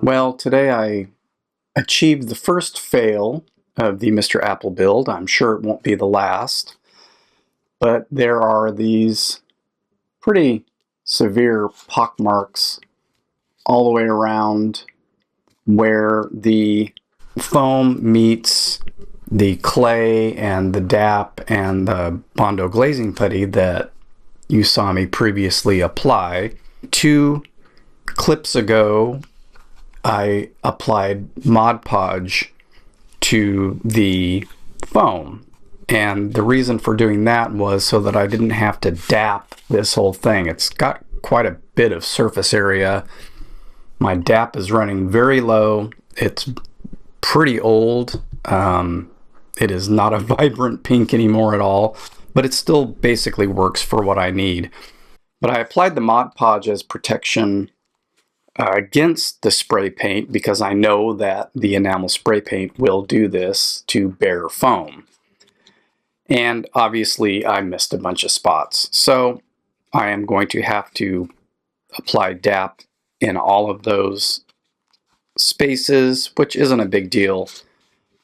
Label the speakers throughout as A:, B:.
A: Well, today I achieved the first fail of the Mr. Apple build. I'm sure it won't be the last, but there are these pretty severe pockmarks all the way around where the foam meets the clay and the DAP and the Bondo glazing putty that you saw me previously apply. 2 clips ago, I applied Mod Podge to the foam. And the reason for doing that was so that I didn't have to DAP this whole thing. It's got quite a bit of surface area. My DAP is running very low. It's pretty old. It is not a vibrant pink anymore at all, but it still basically works for what I need. But I applied the Mod Podge as protection against the spray paint because I know that the enamel spray paint will do this to bare foam. And obviously I missed a bunch of spots. So I am going to have to apply DAP in all of those spaces, which isn't a big deal.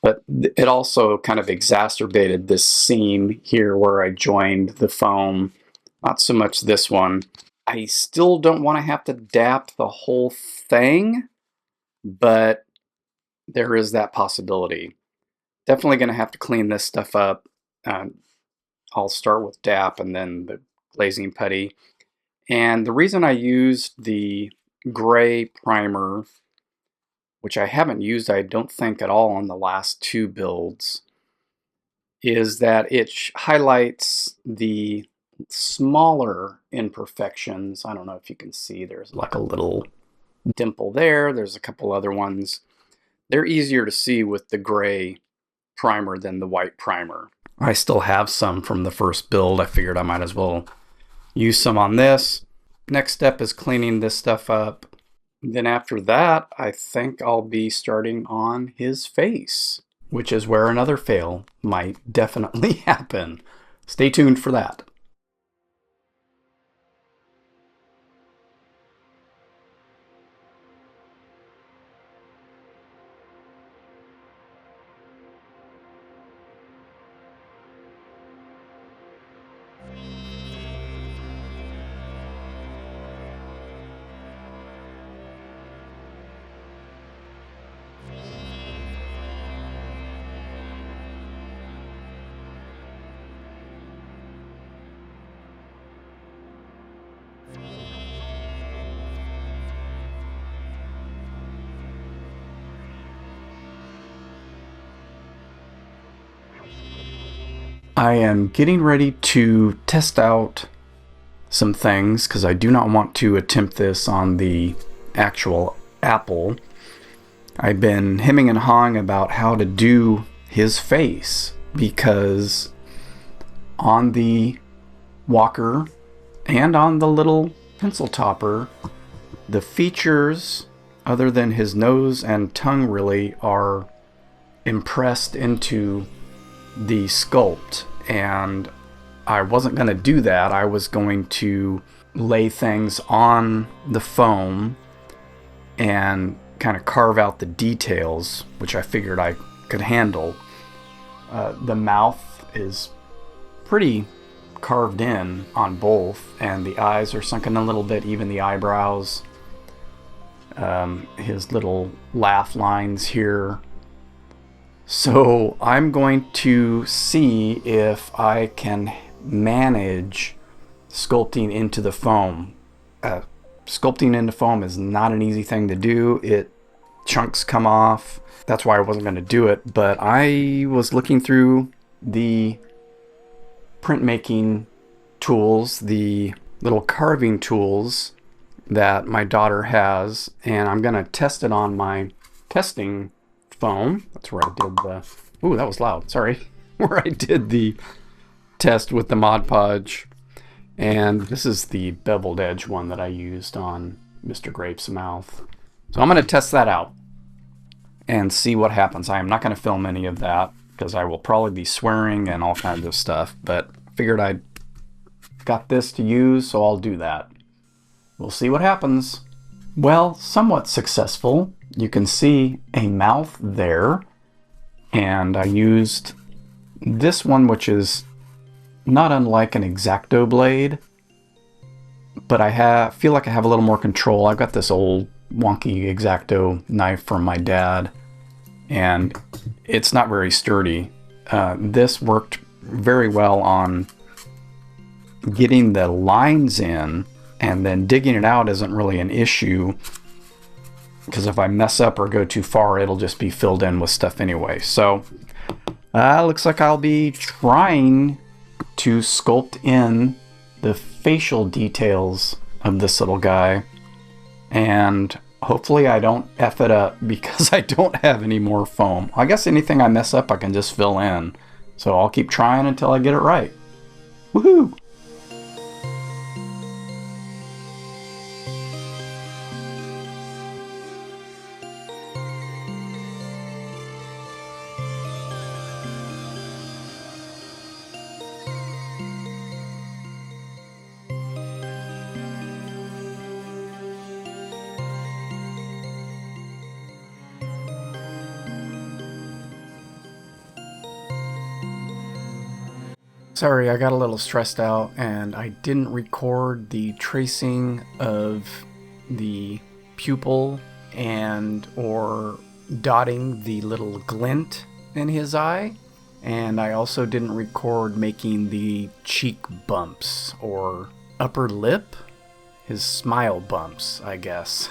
A: But it also kind of exacerbated this seam here where I joined the foam. Not so much this one. I still don't want to have to DAP the whole thing, but there is that possibility. Definitely going to have to clean this stuff up. I'll start with DAP and then the glazing putty. And the reason I used the gray primer, which I haven't used, I don't think, at all on the last 2 builds, is that it highlights the smaller imperfections. I don't know if you can see, there's like a little dimple there. There's a couple other ones. They're easier to see with the gray primer than the white primer. I still have some from the first build. I figured I might as well use some on this. Next step is cleaning this stuff up. Then after that, I think I'll be starting on his face, which is where another fail might definitely happen. Stay tuned for that. I am getting ready to test out some things because I do not want to attempt this on the actual Apple. I've been hemming and hawing about how to do his face because on the Walker and on the little pencil topper, the features other than his nose and tongue really are impressed into the sculpt, and I wasn't going to do that. I was going to lay things on the foam and kind of carve out the details, which I figured I could handle. The mouth is pretty carved in on both, and the eyes are sunken a little bit, even the eyebrows. His little laugh lines here. So I'm going to see if I can manage sculpting into the foam. Sculpting into foam is not an easy thing to do. Chunks come off. That's why I wasn't going to do it. But I was looking through the printmaking tools, the little carving tools that my daughter has, and I'm going to test it on my testing foam. That's where I did the... Ooh, that was loud. Sorry. Where I did the test with the Mod Podge. And this is the beveled edge one that I used on Mr. Grape's mouth. So I'm going to test that out and see what happens. I am not going to film any of that because I will probably be swearing and all kinds of stuff. But I figured I got this to use, so I'll do that. We'll see what happens. Well, somewhat successful. you can see a mouth there, and I used this one, which is not unlike an X-Acto blade, but I feel like I have a little more control. I've got this old wonky X-Acto knife from my dad, and it's not very sturdy. This worked very well on getting the lines in, and then digging it out isn't really an issue, because if I mess up or go too far, it'll just be filled in with stuff anyway. So looks like I'll be trying to sculpt in the facial details of this little guy, and hopefully I don't F it up, because I don't have any more foam. I guess anything I mess up I can just fill in, so I'll keep trying until I get it right. Woohoo! Sorry, I got a little stressed out and I didn't record the tracing of the pupil and or dotting the little glint in his eye. And I also didn't record making the cheek bumps or upper lip, his smile bumps, I guess.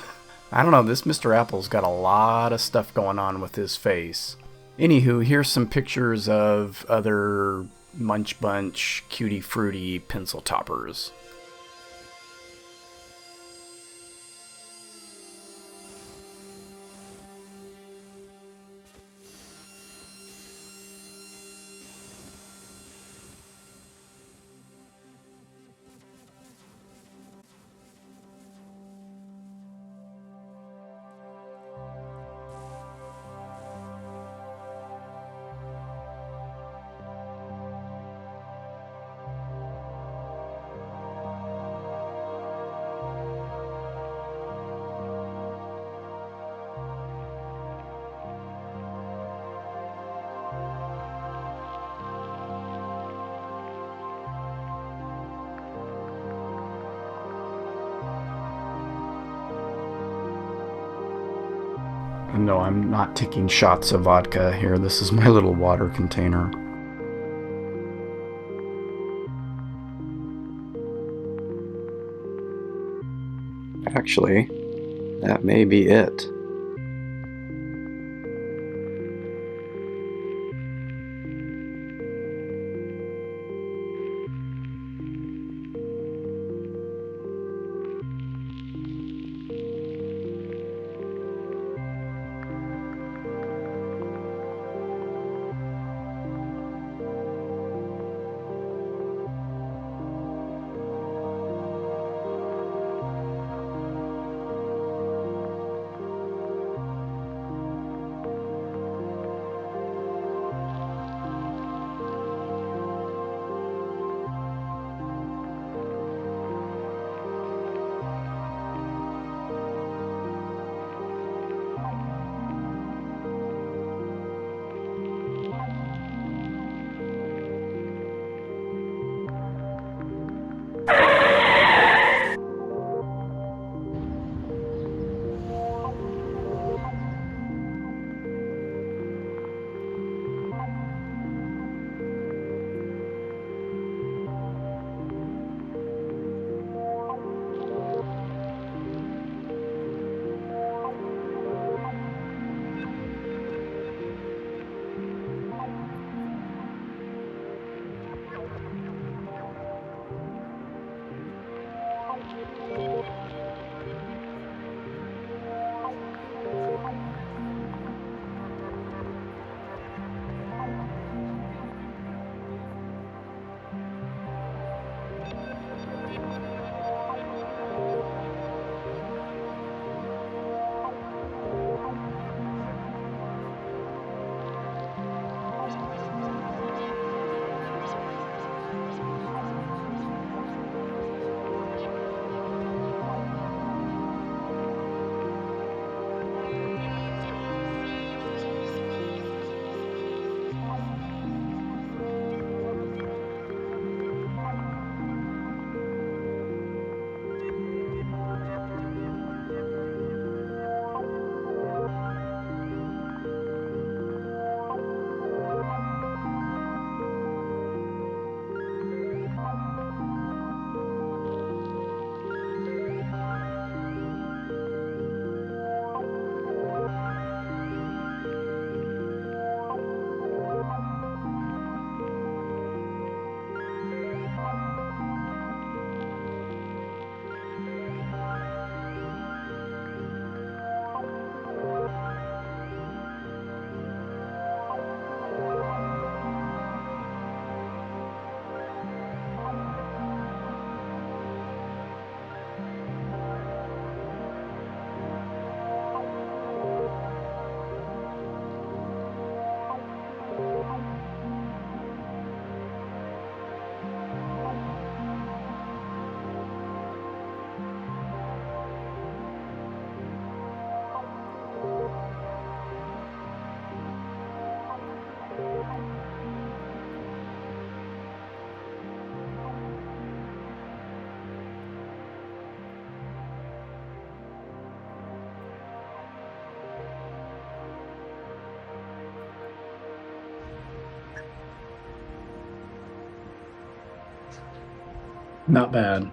A: I don't know, this Mr. Apple's got a lot of stuff going on with his face. Anywho, here's some pictures of other Munch Bunch Cutie Fruity pencil toppers. No, I'm not taking shots of vodka here. This is my little water container. Actually, that may be it. Not bad.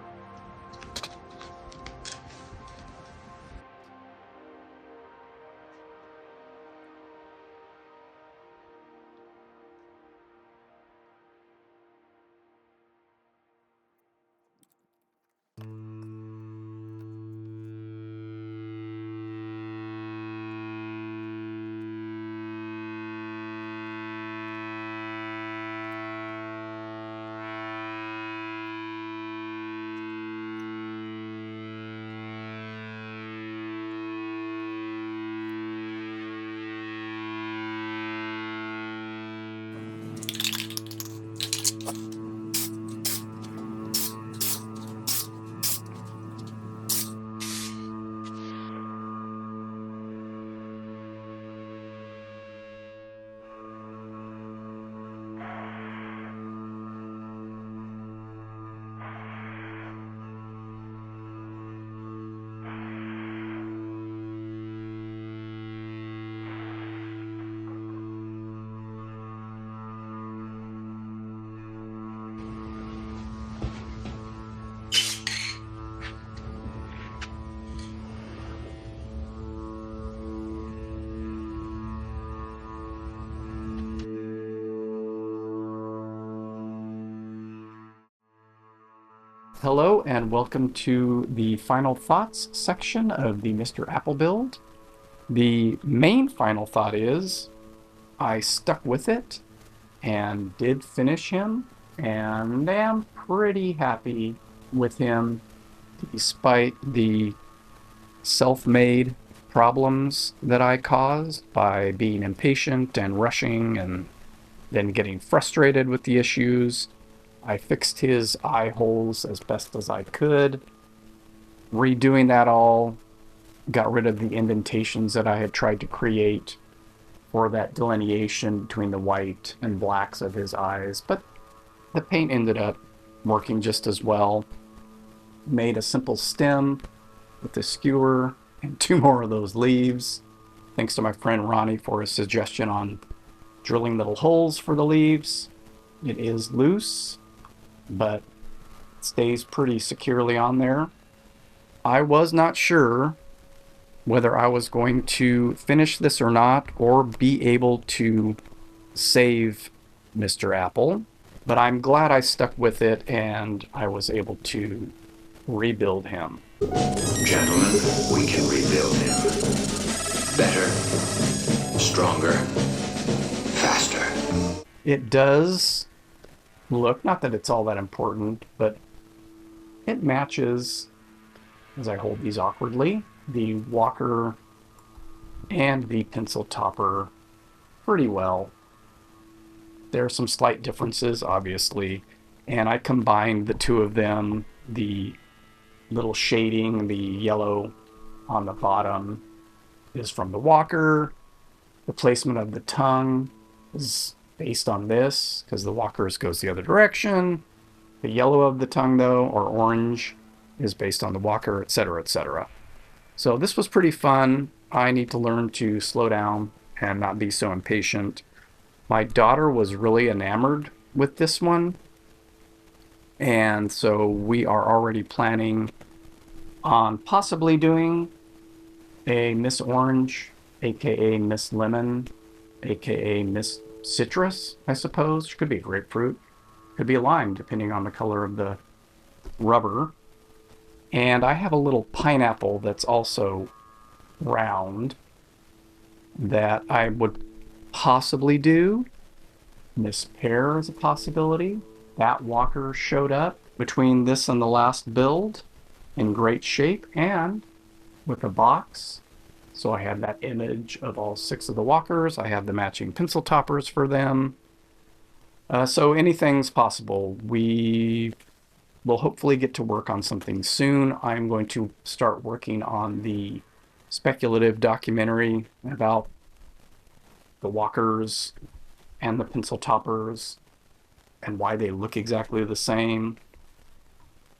A: Hello and welcome to the final thoughts section of the Mr. Apple build. The main final thought is I stuck with it and did finish him, and am pretty happy with him despite the self-made problems that I caused by being impatient and rushing and then getting frustrated with the issues. I fixed his eye holes as best as I could. Redoing that all, got rid of the indentations that I had tried to create for that delineation between the white and blacks of his eyes, but the paint ended up working just as well. Made a simple stem with a skewer and 2 more of those leaves. Thanks to my friend Ronnie for his suggestion on drilling little holes for the leaves. It is loose, but it stays pretty securely on there. I was not sure whether I was going to finish this or not, or be able to save Mr. Apple, but I'm glad I stuck with it and I was able to rebuild him.
B: Gentlemen, we can rebuild him. Better, stronger, faster.
A: It does look, not that it's all that important, but it matches, as I hold these awkwardly, the Walker and the pencil topper pretty well. There are some slight differences, obviously, and I combined the two of them. The little shading, the yellow on the bottom is from the Walker. The placement of the tongue is based on this, because the Walker's goes the other direction. The yellow of the tongue, though, or orange, is based on the Walker, etc., etc. So this was pretty fun. I need to learn to slow down and not be so impatient. My daughter was really enamored with this one, and so we are already planning on possibly doing a Miss Orange, aka Miss Lemon, aka Miss Citrus, I suppose. Could be grapefruit, could be a lime, depending on the color of the rubber. And I have a little pineapple that's also round that I would possibly do. Miss Pear is a possibility. That Walker showed up between this and the last build in great shape and with a box. So I have that image of all 6 of the Walkers. I have the matching pencil toppers for them. So anything's possible. We will hopefully get to work on something soon. I'm going to start working on the speculative documentary about the Walkers and the pencil toppers and why they look exactly the same.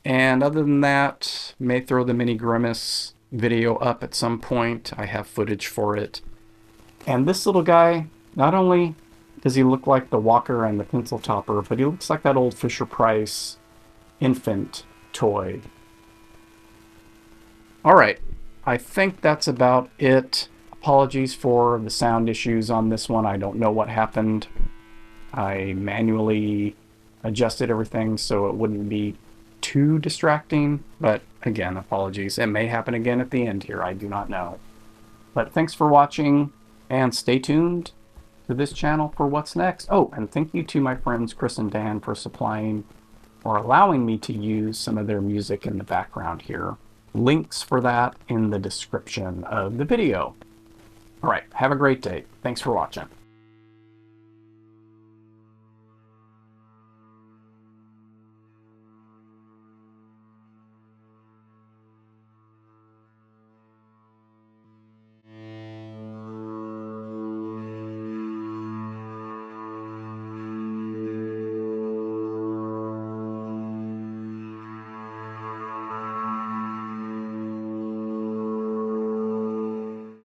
A: And other than that, may throw the Mini Grimace video up at some point. I have footage for it. And this little guy, not only does he look like the Walker and the pencil topper, but he looks like that old Fisher-Price infant toy. All right, I think that's about it. Apologies for the sound issues on this one. I don't know what happened. I manually adjusted everything so it wouldn't be too distracting, but again, apologies. It may happen again at the end here. I do not know. But thanks for watching, and stay tuned to this channel for what's next. Oh, and thank you to my friends Chris and Dan for supplying or allowing me to use some of their music in the background here. Links for that in the description of the video. All right, have a great day. Thanks for watching.